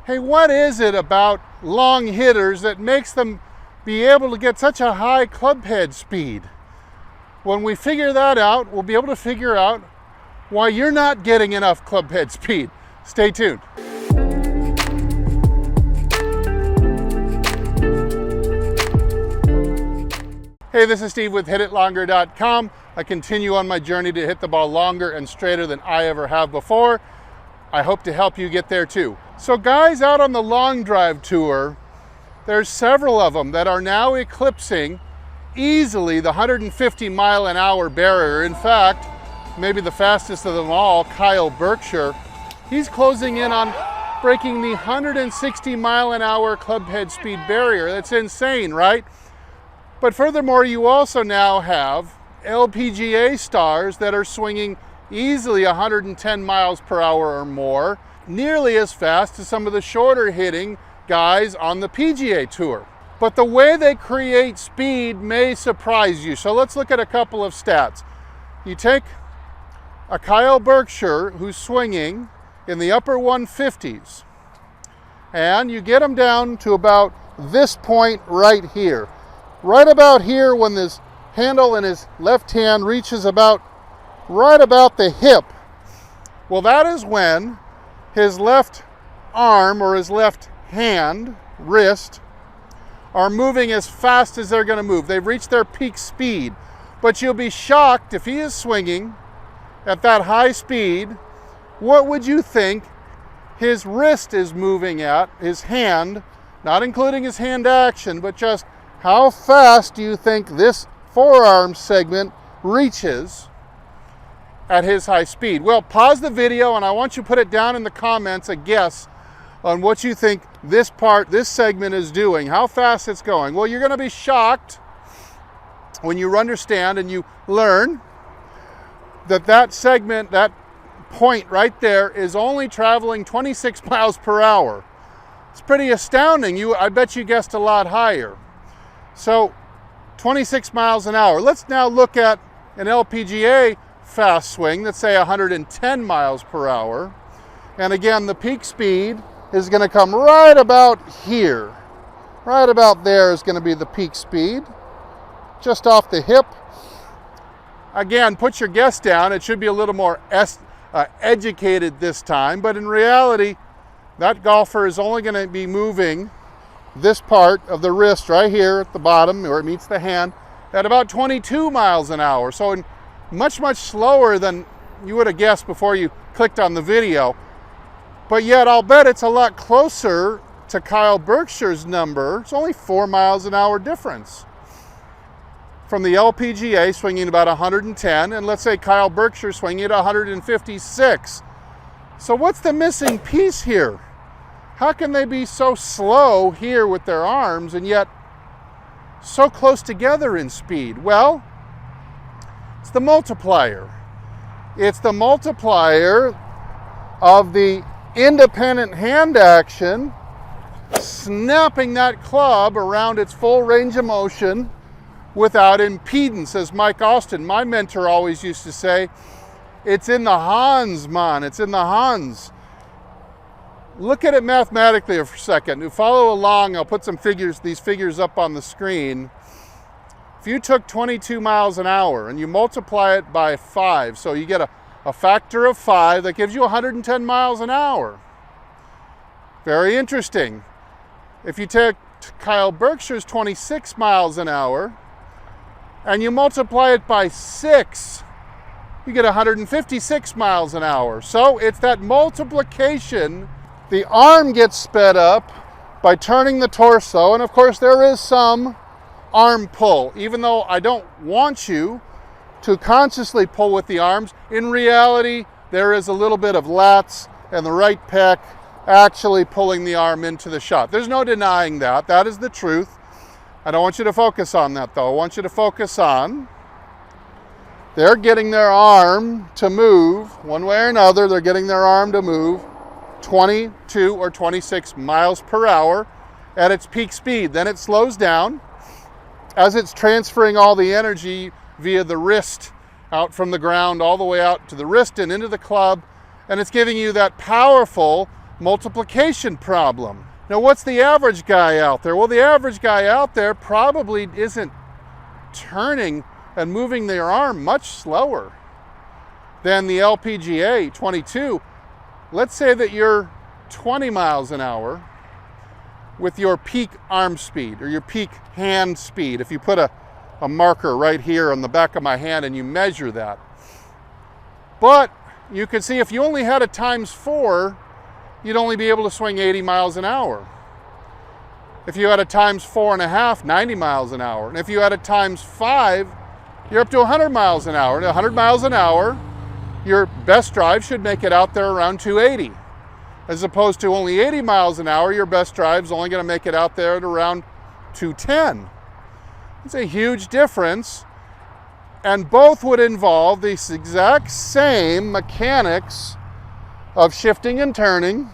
Hey, what is it about long hitters that makes them be able to get such a high club head speed? When we figure that out, we'll be able to figure out why you're not getting enough club head speed. Stay tuned. Hey, this is Steve with HitItLonger.com. I continue on my journey to hit the ball longer and straighter than I ever have before. I hope to help you get there too. So guys out on the long drive tour, there's several of them that are now eclipsing easily the 150 mile an hour barrier. In fact, maybe the fastest of them all, Kyle Berkshire, he's closing in on breaking the 160 mile an hour club head speed barrier. That's insane, right? But furthermore, you also now have LPGA stars that are swinging easily 110 miles per hour or more, nearly as fast as some of the shorter hitting guys on the PGA Tour. But the way they create speed may surprise you. So let's look at a couple of stats. You take a Kyle Berkshire who's swinging in the upper 150s, and you get him down to about this point right here. Right about here, when this handle in his left hand reaches about right about the hip. Well, that is when his left arm or his left hand, wrist, are moving as fast as they're going to move. They've reached their peak speed. But you'll be shocked if he is swinging at that high speed, what would you think his wrist is moving at, his hand, not including his hand action, but just how fast do you think this forearm segment reaches at his high speed? Well, pause the video and I want you to put it down in the comments, a guess on what you think this segment is doing, how fast it's going. Well, you're going to be shocked when you understand and you learn that that segment, that point right there, is only traveling 26 miles per hour. It's pretty astounding. I bet you guessed a lot higher. So 26 miles an hour. Let's now look at an LPGA fast swing, let's say 110 miles per hour. And again, the peak speed is going to come right about here. Right about there is going to be the peak speed, just off the hip. Again, put your guess down. It should be a little more educated this time, but in reality, that golfer is only going to be moving this part of the wrist right here at the bottom where it meets the hand at about 22 miles an hour. So much slower than you would have guessed before you clicked on the video. But yet I'll bet it's a lot closer to Kyle Berkshire's number. It's only 4 miles an hour difference from the LPGA swinging about 110, and let's say Kyle Berkshire swinging at 156. So what's the missing piece here? How can they be so slow here with their arms and yet so close together in speed? Well, it's the multiplier. It's the multiplier of the independent hand action, snapping that club around its full range of motion without impedance. As Mike Austin, my mentor, always used to say, it's in the Hans, man. It's in the Hans. Look at it mathematically for a second. Follow along. I'll put these figures up on the screen. If you took 22 miles an hour and you multiply it by 5, so you get a factor of 5, that gives you 110 miles an hour. Very interesting. If you take Kyle Berkshire's 26 miles an hour and you multiply it by 6, you get 156 miles an hour. So it's that multiplication. The arm gets sped up by turning the torso, and of course there is some arm pull. Even though I don't want you to consciously pull with the arms, in reality there is a little bit of lats and the right pec actually pulling the arm into the shot. There's no denying that. That is the truth. I don't want you to focus on that though. I want you to focus on they're getting their arm to move one way or another. They're getting their arm to move 22 or 26 miles per hour at its peak speed. Then it slows down as it's transferring all the energy via the wrist out from the ground all the way out to the wrist and into the club, and it's giving you that powerful multiplication problem. Now, what's the average guy out there? Well, the average guy out there probably isn't turning and moving their arm much slower than the LPGA 22. Let's say that you're 20 miles an hour with your peak arm speed or your peak hand speed. If you put a marker right here on the back of my hand and you measure that. But you can see if you only had a ×4, you'd only be able to swing 80 miles an hour. If you had a ×4.5, 90 miles an hour. And if you had a ×5, you're up to 100 miles an hour. And 100 miles an hour, your best drive should make it out there around 280. As opposed to only 80 miles an hour, your best drive's only going to make it out there at around 210. It's a huge difference. And both would involve these exact same mechanics of shifting and turning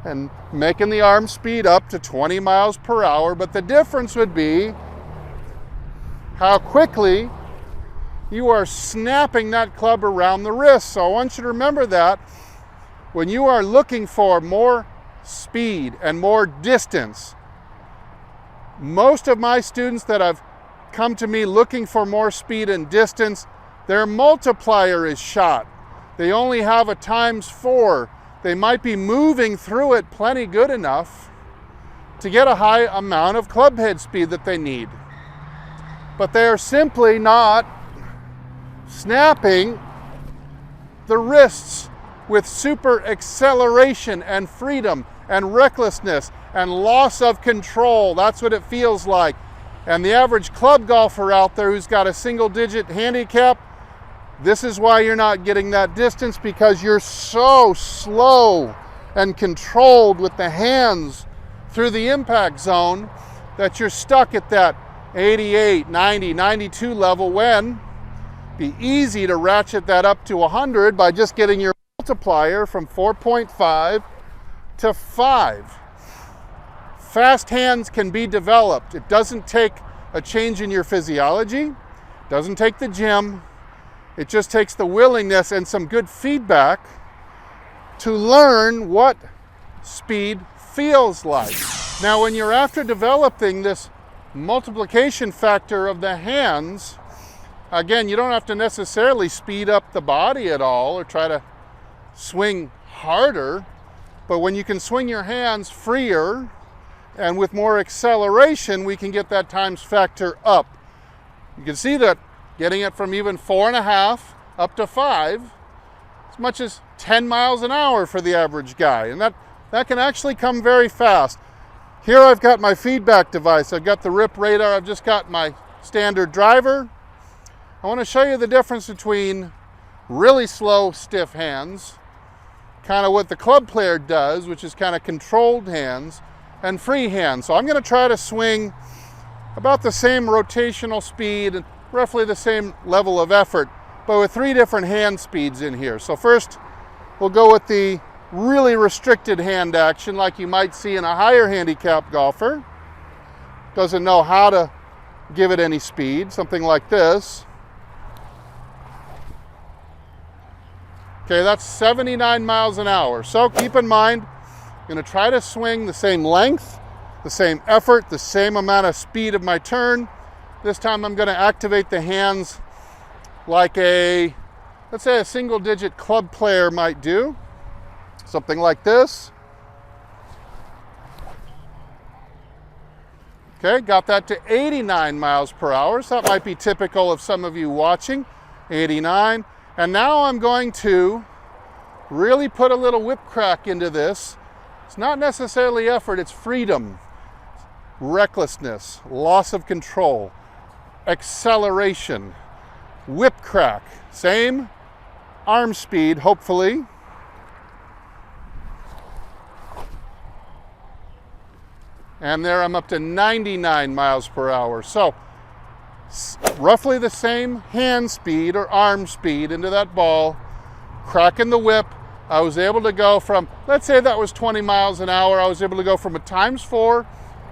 and making the arm speed up to 20 miles per hour. But the difference would be how quickly you are snapping that club around the wrist. So I want you to remember that when you are looking for more speed and more distance, most of my students that have come to me looking for more speed and distance, their multiplier is shot. They only have a ×4. They might be moving through it plenty good enough to get a high amount of club head speed that they need. But they are simply not snapping the wrists with super acceleration and freedom and recklessness and loss of control. That's what it feels like. And the average club golfer out there who's got a single-digit handicap, this is why you're not getting that distance, because you're so slow and controlled with the hands through the impact zone that you're stuck at that 88, 90, 92 level when it'd be easy to ratchet that up to 100 by just getting your multiplier from 4.5 to 5. Fast hands can be developed. It doesn't take a change in your physiology, doesn't take the gym. It just takes the willingness and some good feedback to learn what speed feels like. Now, when you're after developing this multiplication factor of the hands, again, you don't have to necessarily speed up the body at all or try to swing harder, but when you can swing your hands freer and with more acceleration, we can get that times factor up. You can see that getting it from even 4.5 up to 5, as much as 10 miles an hour for the average guy. And that can actually come very fast. Here I've got my feedback device. I've got the RIP radar. I've just got my standard driver. I want to show you the difference between really slow, stiff hands, kind of what the club player does, which is kind of controlled hands, and free hands. So I'm going to try to swing about the same rotational speed and roughly the same level of effort, but with 3 different hand speeds in here. So first, we'll go with the really restricted hand action like you might see in a higher handicap golfer. Doesn't know how to give it any speed, something like this. Okay, that's 79 miles an hour. So keep in mind, I'm going to try to swing the same length, the same effort, the same amount of speed of my turn. This time I'm going to activate the hands like let's say a single-digit club player might do. Something like this. Okay, got that to 89 miles per hour. So that might be typical of some of you watching. 89. And now I'm going to really put a little whip crack into this. It's not necessarily effort, it's freedom, recklessness, loss of control, acceleration, whip crack, same arm speed, hopefully. And there I'm up to 99 miles per hour. So roughly the same hand speed or arm speed into that ball, cracking the whip. I was able to go from, let's say that was 20 miles an hour, I was able to go from a ×4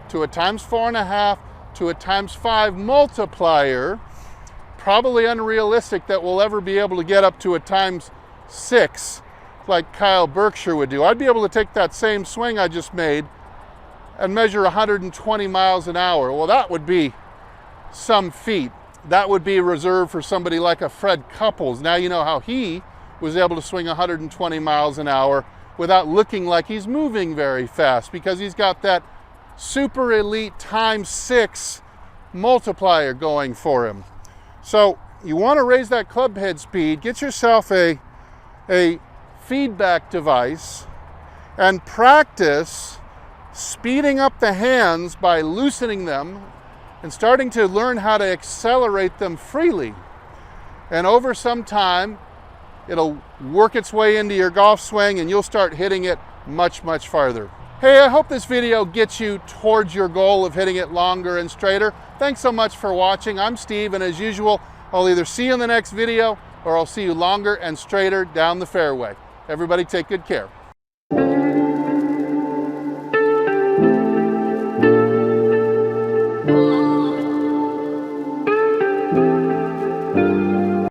to a ×4.5 to a ×5 multiplier. Probably unrealistic that we'll ever be able to get up to a ×6 like Kyle Berkshire would do. I'd be able to take that same swing I just made and measure 120 miles an hour. Well, that would be some feat. That would be reserved for somebody like a Fred Couples. Now you know how he was able to swing 120 miles an hour without looking like he's moving very fast, because he's got that super elite ×6 multiplier going for him. So you want to raise that club head speed, get yourself a feedback device and practice speeding up the hands by loosening them and starting to learn how to accelerate them freely. And over some time, it'll work its way into your golf swing and you'll start hitting it much, much farther. Hey, I hope this video gets you towards your goal of hitting it longer and straighter. Thanks so much for watching. I'm Steve, and as usual, I'll either see you in the next video or I'll see you longer and straighter down the fairway. Everybody take good care.